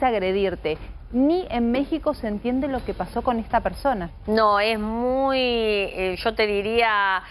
agredirte. Ni en México se entiende lo que pasó con esta persona. No, es muy, yo te diría,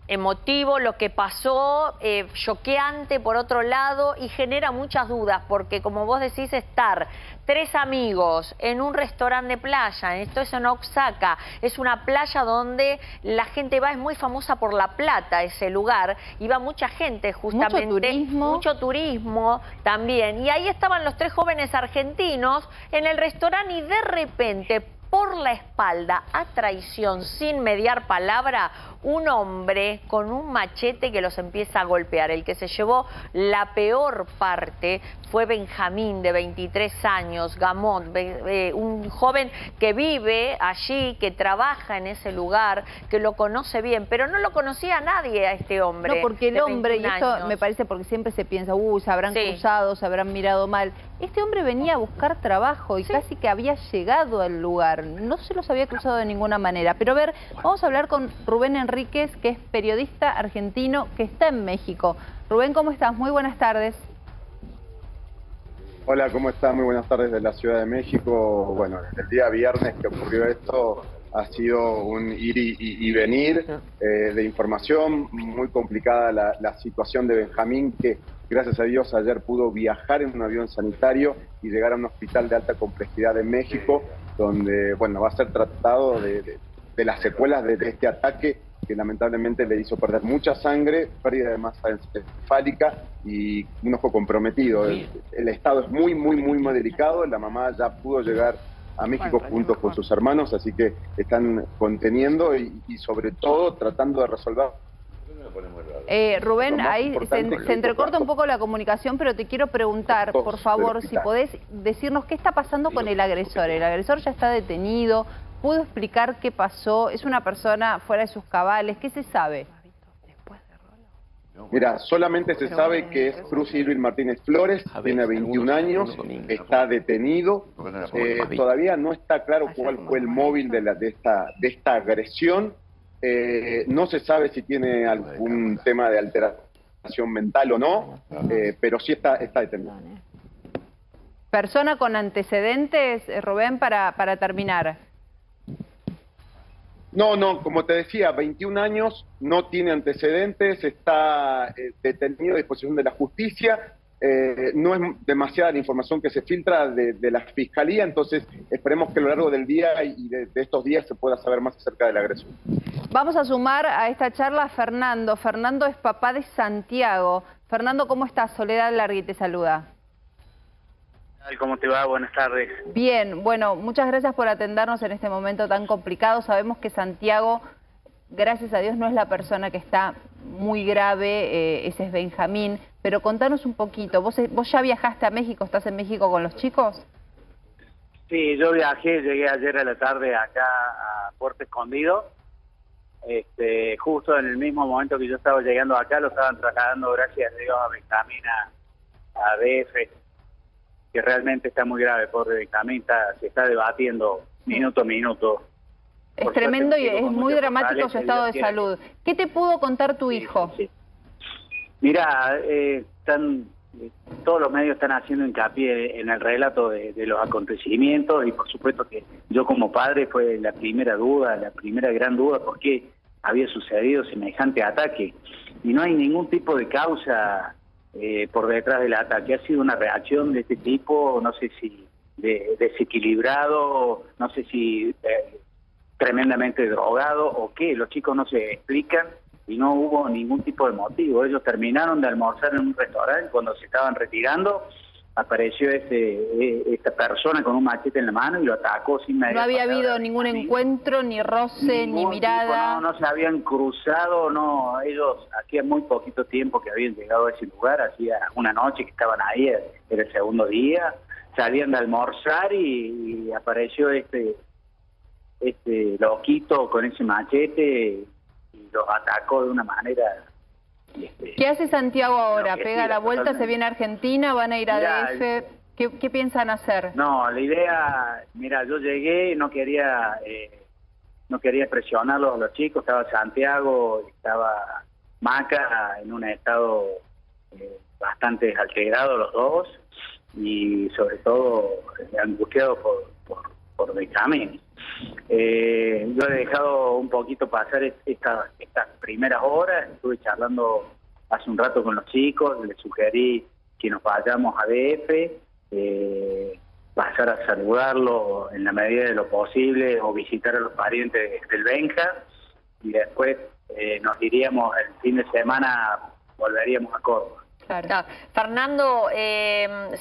emotivo lo que pasó, choqueante por otro lado y genera muchas dudas porque como vos decís, estar 3 amigos en un restaurante de playa, esto es en Oaxaca, es una playa donde la gente va, es muy famosa por La Plata ese lugar, y va mucha gente justamente. Mucho turismo también, y ahí estaban los 3 jóvenes argentinos en el restaurante y de repente, por la espalda, a traición, sin mediar palabra, un hombre con un machete que los empieza a golpear. El que se llevó la peor parte fue Benjamín, de 23 años, Gamont, un joven que vive allí, que trabaja en ese lugar, que lo conoce bien, pero no lo conocía nadie a este hombre. No, porque el hombre, y esto me parece porque siempre se piensa, se habrán cruzado, se habrán mirado mal. Este hombre venía a buscar trabajo y casi que había llegado al lugar. No se los había cruzado de ninguna manera. Pero a ver, vamos a hablar con Rubén Enríquez, que es periodista argentino que está en México. Rubén, ¿cómo estás? Muy buenas tardes. Hola, ¿cómo estás? Muy buenas tardes de la Ciudad de México. Bueno, desde el día viernes que ocurrió esto, ha sido un ir y venir de información. Muy complicada la situación de Benjamín, que gracias a Dios ayer pudo viajar en un avión sanitario y llegar a un hospital de alta complejidad en México, donde bueno, va a ser tratado de las secuelas de este ataque que lamentablemente le hizo perder mucha sangre, pérdida de masa encefálica y un ojo comprometido. El estado es muy delicado. La mamá ya pudo llegar a México junto con sus hermanos, así que están conteniendo y sobre todo tratando de resolver. Rubén, ahí se entrecorta un poco la comunicación, pero te quiero preguntar, por favor, si podés decirnos qué está pasando con el agresor. El agresor ya está detenido, ¿pudo explicar qué pasó? ¿Es una persona fuera de sus cabales? ¿Qué se sabe? Mira, solamente se sabe que es Cruz Irving Martínez Flores, tiene 21 años, está detenido. Todavía no está claro cuál fue el móvil de esta agresión. No se sabe si tiene algún tema de alteración mental o no, pero sí está detenido. ¿Persona con antecedentes, Rubén, para terminar? No, como te decía, 21 años, no tiene antecedentes, está detenido a disposición de la justicia. No es demasiada la información que se filtra de la fiscalía, entonces esperemos que a lo largo del día y de estos días se pueda saber más acerca de la agresión. Vamos a sumar a esta charla a Fernando. Fernando es papá de Santiago. Fernando, ¿cómo estás? Soledad Largui te saluda. ¿Cómo te va? Buenas tardes. Bien, bueno, muchas gracias por atendernos en este momento tan complicado. Sabemos que Santiago, gracias a Dios, no es la persona que está muy grave, ese es Benjamín, pero contanos un poquito. ¿Vos ya viajaste a México? ¿Estás en México con los chicos? Sí, yo viajé, llegué ayer a la tarde acá a Puerto Escondido. Justo en el mismo momento que yo estaba llegando acá, lo estaban trasladando, gracias a Dios, a Benjamín a DF, que realmente está muy grave. Pobre Benjamín, se está debatiendo minuto a minuto. Es tremendo y es muy dramático su estado de salud. ¿Qué te pudo contar tu hijo? Sí. Mira, todos los medios están haciendo hincapié en el relato de los acontecimientos, y por supuesto que yo como padre fue la primera gran duda, por qué había sucedido semejante ataque. Y no hay ningún tipo de causa por detrás del ataque. Ha sido una reacción de este tipo, no sé si desequilibrado, no sé si tremendamente drogado o qué. Los chicos no se explican y no hubo ningún tipo de motivo. Ellos terminaron de almorzar en un restaurante. Cuando se estaban retirando, apareció esta persona con un machete en la mano y lo atacó sin mediar. No había habido ningún encuentro, ni roce, ni mirada. No se habían cruzado, no. Ellos hacía muy poquito tiempo que habían llegado a ese lugar, hacía una noche que estaban ahí, era el segundo día. Salían de almorzar y apareció este loquito con ese machete y los atacó de una manera. ¿Qué hace Santiago ahora? ¿Pega la vuelta, totalmente. Se viene a Argentina, van a ir a DF? ¿Qué piensan hacer? No, la idea, mira, yo llegué, no quería presionarlos a los chicos. Estaba Santiago, estaba Maca en un estado bastante alterado los dos. y sobre todo angustiado por Benjamín. Yo he dejado un poquito pasar estas primeras horas, estuve charlando hace un rato con los chicos, les sugerí que nos vayamos a DF, pasar a saludarlo en la medida de lo posible o visitar a los parientes del Benja, y después nos iríamos el fin de semana, volveríamos a Córdoba. Claro. Fernando,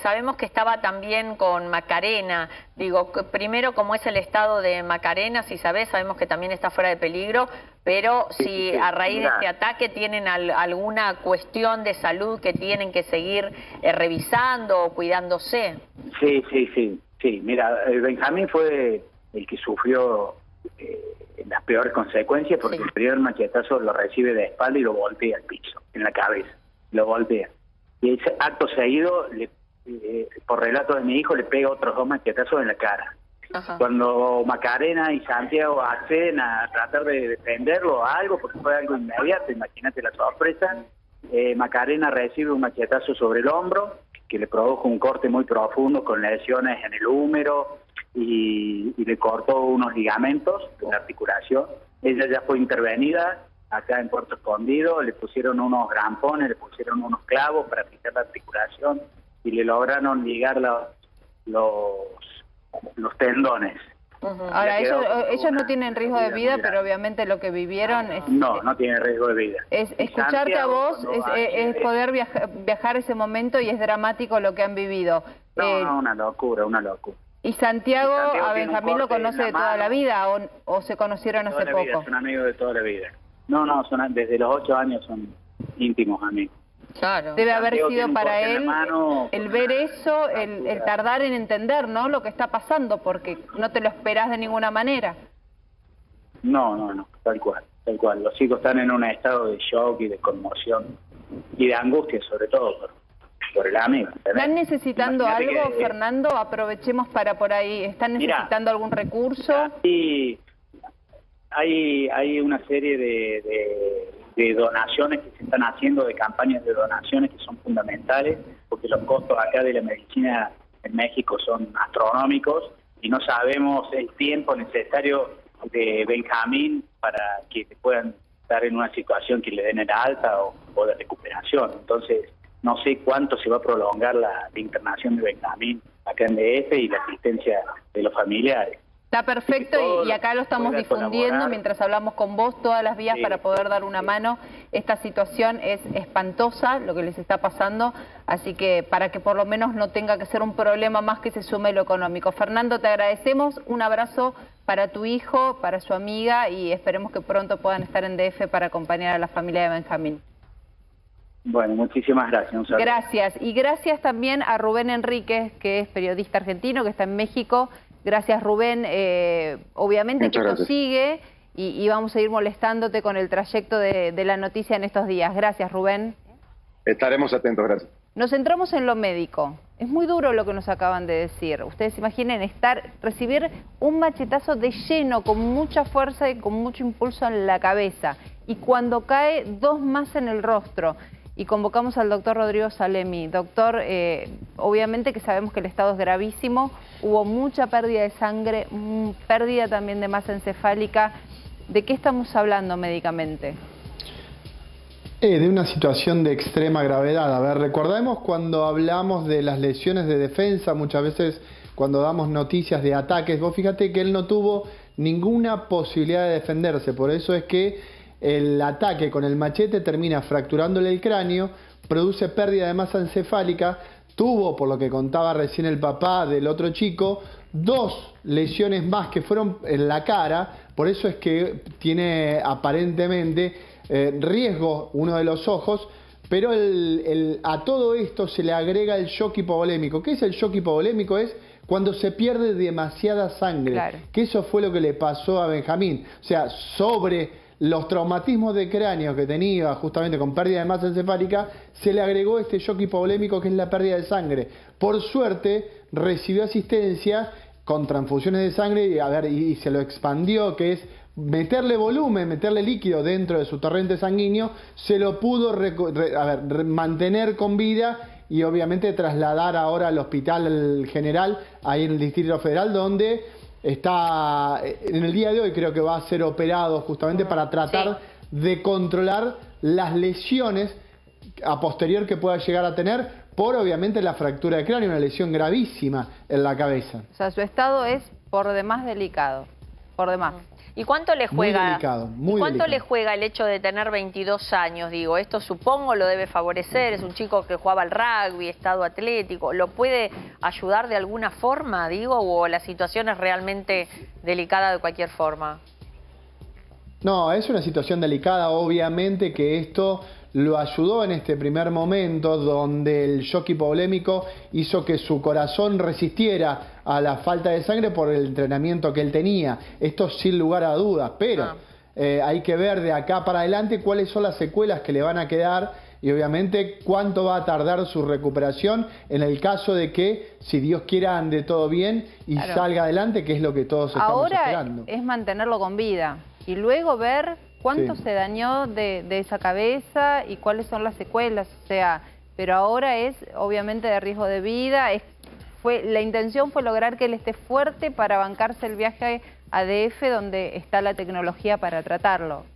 sabemos que estaba también con Macarena. Digo, primero, ¿cómo es el estado de Macarena? Si sabés, sabemos que también está fuera de peligro, pero si a raíz de este ataque tienen alguna cuestión de salud que tienen que seguir revisando o cuidándose. Sí. Mira, Benjamín fue el que sufrió las peores consecuencias, porque el primer machetazo lo recibe de espalda y lo voltea al piso, en la cabeza, lo voltea. Y ese acto seguido, por relato de mi hijo, le pega otros 2 machetazos en la cara. Ajá. Cuando Macarena y Santiago acceden a tratar de defenderlo o algo, porque fue algo inmediato, imagínate la sorpresa, Macarena recibe un machetazo sobre el hombro, que le produjo un corte muy profundo con lesiones en el húmero y le cortó unos ligamentos de la articulación. Ella ya fue intervenida acá en Puerto Escondido, le pusieron unos grampones, le pusieron unos clavos para fijar la articulación y le lograron ligar los tendones. Ahora, ellos no tienen riesgo de vida, pero obviamente lo que vivieron es... No tienen riesgo de vida. Escucharte a vos es poder viajar ese momento, y es dramático lo que han vivido. Una locura. ¿Y Santiago a Benjamín lo conoce de toda la vida o se conocieron hace poco? Son amigos de toda la vida. No, desde los 8 años son íntimos amigos. Claro. Debe haber sido para él el ver eso, el tardar en entender, ¿no?, lo que está pasando, porque no te lo esperás de ninguna manera. No, tal cual. Los chicos están en un estado de shock y de conmoción y de angustia, sobre todo por el amigo. ¿Están necesitando algo, Fernando? Aprovechemos para por ahí. ¿Están necesitando algún recurso? Sí, hay una serie de donaciones que se están haciendo, de campañas de donaciones que son fundamentales, porque los costos acá de la medicina en México son astronómicos y no sabemos el tiempo necesario de Benjamín para que puedan estar en una situación que le den el alta o de recuperación. Entonces, no sé cuánto se va a prolongar la internación de Benjamín acá en DF y la asistencia de los familiares. Está perfecto, y acá lo estamos difundiendo mientras hablamos con vos, todas las vías para poder dar una mano. Esta situación es espantosa, lo que les está pasando, así que para que por lo menos no tenga que ser un problema más que se sume lo económico. Fernando, te agradecemos, un abrazo para tu hijo, para su amiga, y esperemos que pronto puedan estar en DF para acompañar a la familia de Benjamín. Bueno, muchísimas gracias. Gracias, y gracias también a Rubén Enríquez, que es periodista argentino, que está en México. Gracias, Rubén. Obviamente muchas que esto sigue y vamos a ir molestándote con el trayecto de la noticia en estos días. Gracias, Rubén. Estaremos atentos, gracias. Nos centramos en lo médico. Es muy duro lo que nos acaban de decir. Ustedes imaginen recibir un machetazo de lleno, con mucha fuerza y con mucho impulso en la cabeza. Y cuando cae, 2 más en el rostro. Y convocamos al doctor Rodrigo Salemi. Doctor, obviamente que sabemos que el estado es gravísimo, hubo mucha pérdida de sangre, pérdida también de masa encefálica. ¿De qué estamos hablando médicamente? De una situación de extrema gravedad. A ver, recordemos cuando hablamos de las lesiones de defensa, muchas veces cuando damos noticias de ataques, vos fíjate que él no tuvo ninguna posibilidad de defenderse, por eso es que el ataque con el machete termina fracturándole el cráneo, produce pérdida de masa encefálica, tuvo, por lo que contaba recién el papá del otro chico, 2 lesiones más que fueron en la cara, por eso es que tiene aparentemente riesgo uno de los ojos, pero a todo esto se le agrega el shock hipovolémico. ¿Qué es el shock hipovolémico? Es cuando se pierde demasiada sangre, claro. Que eso fue lo que le pasó a Benjamín, o sea, sobre los traumatismos de cráneo que tenía justamente con pérdida de masa encefálica, se le agregó este shock hipovolémico que es la pérdida de sangre. Por suerte recibió asistencia con transfusiones de sangre y se lo expandió, que es meterle volumen, meterle líquido dentro de su torrente sanguíneo, se lo pudo mantener con vida y obviamente trasladar ahora al Hospital General, ahí en el Distrito Federal, donde está, en el día de hoy creo que va a ser operado justamente para tratar de controlar las lesiones a posterior que pueda llegar a tener por obviamente la fractura de cráneo, una lesión gravísima en la cabeza. O sea, su estado es por demás delicado, por demás. ¿Y cuánto le juega? Muy delicado, muy ¿Cuánto delicado. le juega el hecho de tener 22 años? Digo, esto supongo lo debe favorecer, es un chico que jugaba al rugby, estado atlético, ¿lo puede ayudar de alguna forma, digo, o la situación es realmente delicada de cualquier forma? No, es una situación delicada, obviamente que esto lo ayudó en este primer momento donde el shock hipovolémico hizo que su corazón resistiera a la falta de sangre por el entrenamiento que él tenía. Esto sin lugar a dudas, pero hay que ver de acá para adelante cuáles son las secuelas que le van a quedar y obviamente cuánto va a tardar su recuperación en el caso de que, si Dios quiera, ande todo bien y salga adelante, que es lo que todos estamos esperando. Ahora es mantenerlo con vida y luego ver cuánto se dañó de esa cabeza y cuáles son las secuelas, o sea, pero ahora es obviamente de riesgo de vida, la intención fue lograr que él esté fuerte para bancarse el viaje a DF donde está la tecnología para tratarlo.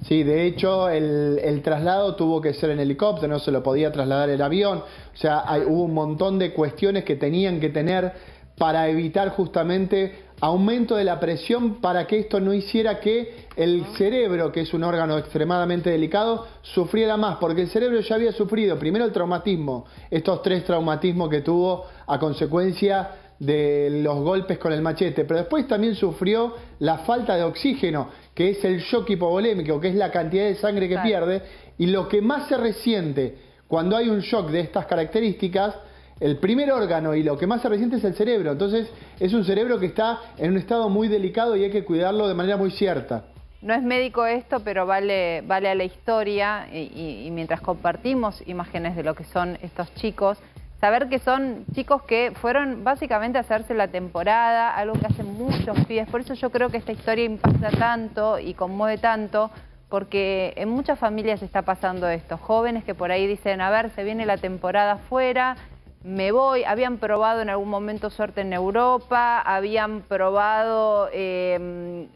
Sí, de hecho el traslado tuvo que ser en helicóptero, no se lo podía trasladar en avión, o sea, hubo un montón de cuestiones que tenían que tener para evitar justamente aumento de la presión para que esto no hiciera que el cerebro, que es un órgano extremadamente delicado, sufriera más, porque el cerebro ya había sufrido primero el traumatismo, estos 3 traumatismos que tuvo a consecuencia de los golpes con el machete, pero después también sufrió la falta de oxígeno, que es el shock hipovolémico, que es la cantidad de sangre que pierde, y lo que más se resiente cuando hay un shock de estas características, el primer órgano y lo que más se resiente es el cerebro. Entonces es un cerebro que está en un estado muy delicado y hay que cuidarlo de manera muy cierta. No es médico esto, pero vale a la historia y mientras compartimos imágenes de lo que son estos chicos, saber que son chicos que fueron básicamente a hacerse la temporada, algo que hacen muchos pibes. Por eso yo creo que esta historia impacta tanto y conmueve tanto, porque en muchas familias está pasando esto. Jóvenes que por ahí dicen, a ver, se viene la temporada afuera, me voy. Habían probado en algún momento suerte en Europa, habían probado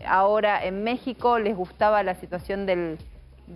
ahora en México, les gustaba la situación del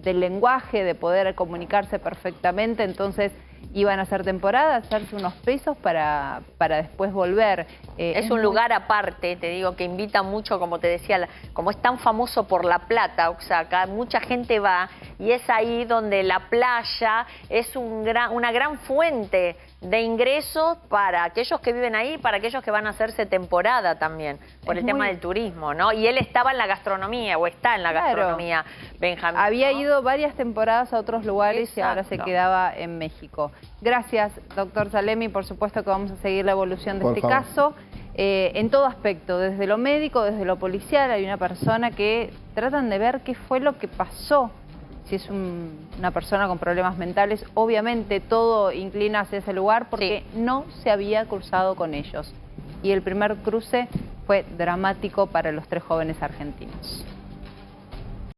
lenguaje, de poder comunicarse perfectamente, entonces iban a hacer temporada, hacerse unos pesos para después volver. Es un lugar aparte, te digo, que invita mucho, como te decía, como es tan famoso por La Plata, Oaxaca, mucha gente va y es ahí donde la playa es una gran fuente de ingresos para aquellos que viven ahí, para aquellos que van a hacerse temporada también, por el tema del turismo, ¿no? Y él estaba en la gastronomía, o está en la gastronomía, Benjamín. Había ido varias temporadas a otros lugares y ahora se quedaba en México. Gracias, doctor Salemi, por supuesto que vamos a seguir la evolución de este caso. En todo aspecto, desde lo médico, desde lo policial, hay una persona que tratan de ver qué fue lo que pasó. Si es una persona con problemas mentales, obviamente todo inclina hacia ese lugar porque no se había cruzado con ellos. Y el primer cruce fue dramático para los 3 jóvenes argentinos.